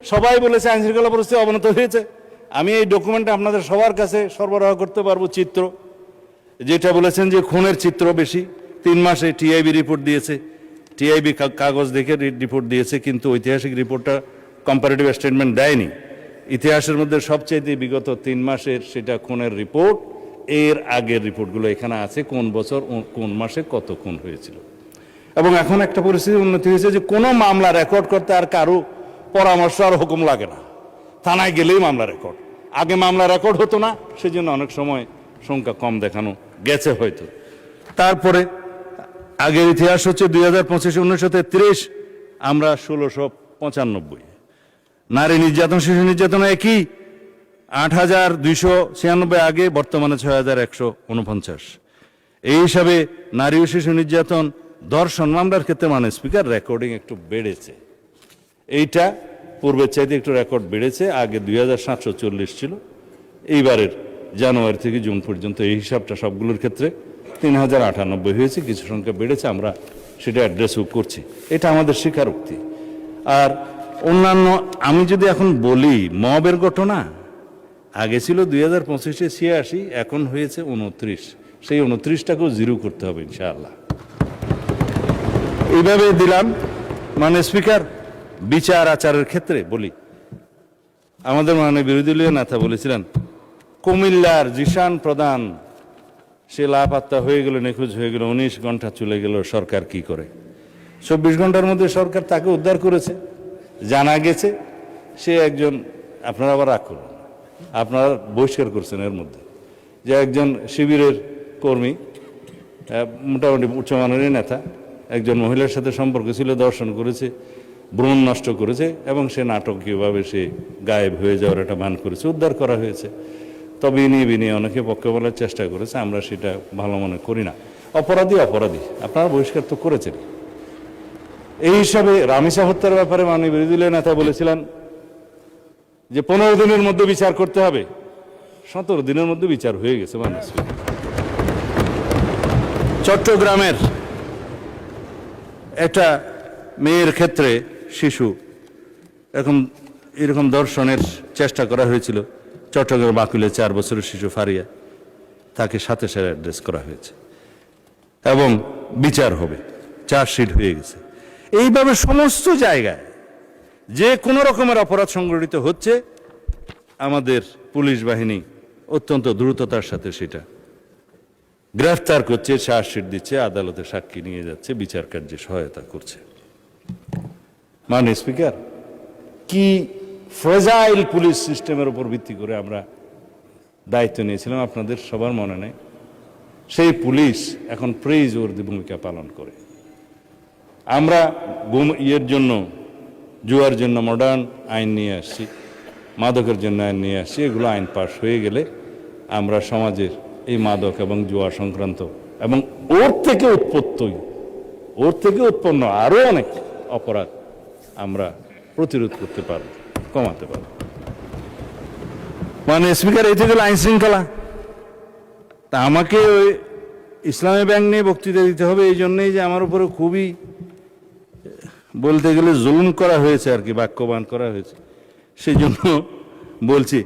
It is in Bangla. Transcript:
সবাই বলেছে আইন শৃঙ্খলা পরিস্থিতি অবনত হয়েছে। আমি এই ডকুমেন্টটা আপনাদের সবার কাছে সরবরাহ করতে পারবো, চিত্র যেটা বলেছেন যে খুনের চিত্র বেশি। 3 মাসে টিআইবি রিপোর্ট দিয়েছে, টিআইবি কাগজ দেখে রিপোর্ট দিয়েছে, কিন্তু ঐতিহাসিক রিপোর্টটা কম্পারেটিভ স্টেটমেন্ট দেয়নি। ইতিহাসের মধ্যে সবচেয়ে বিগত 3 মাসের সেটা খুনের রিপোর্ট, এর আগের রিপোর্টগুলো এখানে আছে, কোন বছর কোন মাসে কত খুন হয়েছিল। এবং এখন একটা পরিস্থিতি উন্নতি হয়েছে যে কোনো মামলা রেকর্ড করতে আর কারো পরামর্শ আর হুকুম লাগে না, থানায় গেলেই মামলা রেকর্ড। আগে মামলা রেকর্ড হতো না, সেজন্য অনেক সময় সংখ্যা কম দেখানো গেছে হয়তো। তারপরে আগের ইতিহাস হচ্ছে 2025 1933, আমরা 1695। নারী নির্যাতন শিশু নির্যাতন একই, 8296 আগে, বর্তমানে 6149। এই হিসাবে নারী ও শিশু নির্যাতন ধর্ষণ মামলার ক্ষেত্রে মানে স্পিকার রেকর্ডিং একটু বেড়েছে। এইটা পূর্বের চাইতে একটু রেকর্ড বেড়েছে। আগে 2740 ছিল, এইবারের জানুয়ারি থেকে জুন পর্যন্ত এই হিসাবটা সবগুলোর ক্ষেত্রে 3098 হয়েছে। কিছু সংখ্যা বেড়েছে, আমরা সেটা অ্যাড্রেসও করছি, এটা আমাদের স্বীকারোক্তি। আর অন্যান্য আমি যদি এখন বলি মবের ঘটনা, আগে ছিল 2025-এ 86, এখন হয়েছে 29। সেই 29টাকেও জিরো করতে হবে ইনশাআল্লাহ। এইভাবে দিলাম। মানে স্পিকার, বিচার আচারের ক্ষেত্রে বলি, আমাদের মানে বিরোধী দলীয় নেতা বলেছিলেন কুমিল্লার জিশান প্রধান সে লাপাত্তা হয়ে গেল, নিখোঁজ হয়ে গেল, 19 ঘন্টা চলে গেল, সরকার কি করে? 24 ঘন্টার মধ্যে সরকার তাকে উদ্ধার করেছে। জানা গেছে সে একজন, আপনারা আবার রাগ করুন, আপনারা বহিষ্কার করছেন এর মধ্যে, যে একজন শিবিরের কর্মী, মোটামুটি উচ্চমানেরই নেতা, একজন মহিলার সাথে সম্পর্ক ছিল, দর্শন করেছে, ভ্রূণ নষ্ট করেছে, এবং সে নাটকীয়ভাবে সে গায়েব হয়ে যাওয়ার একটা ভান করেছে, উদ্ধার করা হয়েছে। তবে বিনিয়ে অনেকে পক্ষে বলার চেষ্টা করেছে, আমরা সেটা ভালো মনে করি না। অপরাধী অপরাধী, আপনারা বহিষ্কার তো করেছেন। এই হিসাবে রামিসা হত্যার ব্যাপারে মাননীয় বিরোধী দলীয় নেতা বলেছিলেন যে 15 দিনের মধ্যে বিচার করতে হবে। 17 দিনের মধ্যে বিচার হয়ে গেছে মানুষ। চট্টগ্রামের একটা মেয়ের ক্ষেত্রে শিশু এরকম ধর্ষণের চেষ্টা করা হয়েছিল। চট্টগ্রাম বাকুলে 4 বছরের শিশু ফারিয়া, তাকে সাথে সাথে অ্যাড্রেস করা হয়েছে এবং বিচার হবে, চার্জশিট হয়ে গেছে। এইভাবে সমস্ত জায়গায় যে কোনো রকমের অপরাধ সংঘটিত হচ্ছে, আমাদের পুলিশ বাহিনী অত্যন্ত দ্রুততার সাথে সেটা গ্রেফতার করছে, চার্জশিট দিচ্ছে, আদালতে সাক্ষী নিয়ে যাচ্ছে, বিচার কার্যে সহায়তা করছে। মাননীয় স্পিকার, কি ফ্রেজাইল পুলিশ সিস্টেমের উপর ভিত্তি করে আমরা দায়িত্ব নিয়েছিলাম, আপনাদের সবার মনে নেই? সেই পুলিশ এখন প্রেইজওয়ার্দি ভূমিকা পালন করে। আমরা জুয়ার জন্য মডার্ন আইন নিয়ে আসছি, মাদকের জন্য আইন নিয়ে আসছি। এগুলো আইন পাশ হয়ে গেলে আমরা সমাজের এই মাদক এবং জুয়া সংক্রান্ত এবং ওর থেকে উৎপন্ন আরো অনেক অপরাধ আমরা প্রতিরোধ করতে পারব, কমাতে পারব। মানে স্পিকার, এই থেকে আইন শৃঙ্খলা। তা আমাকে ওই ইসলামী ব্যাংক নিয়ে বক্তৃতা দিতে হবে এই জন্যই যে আমার উপরে খুবই বলতে গেলে জুলুম করা হয়েছে আর কি, বাক্যবান করা হয়েছে। সেই জন্য বলছি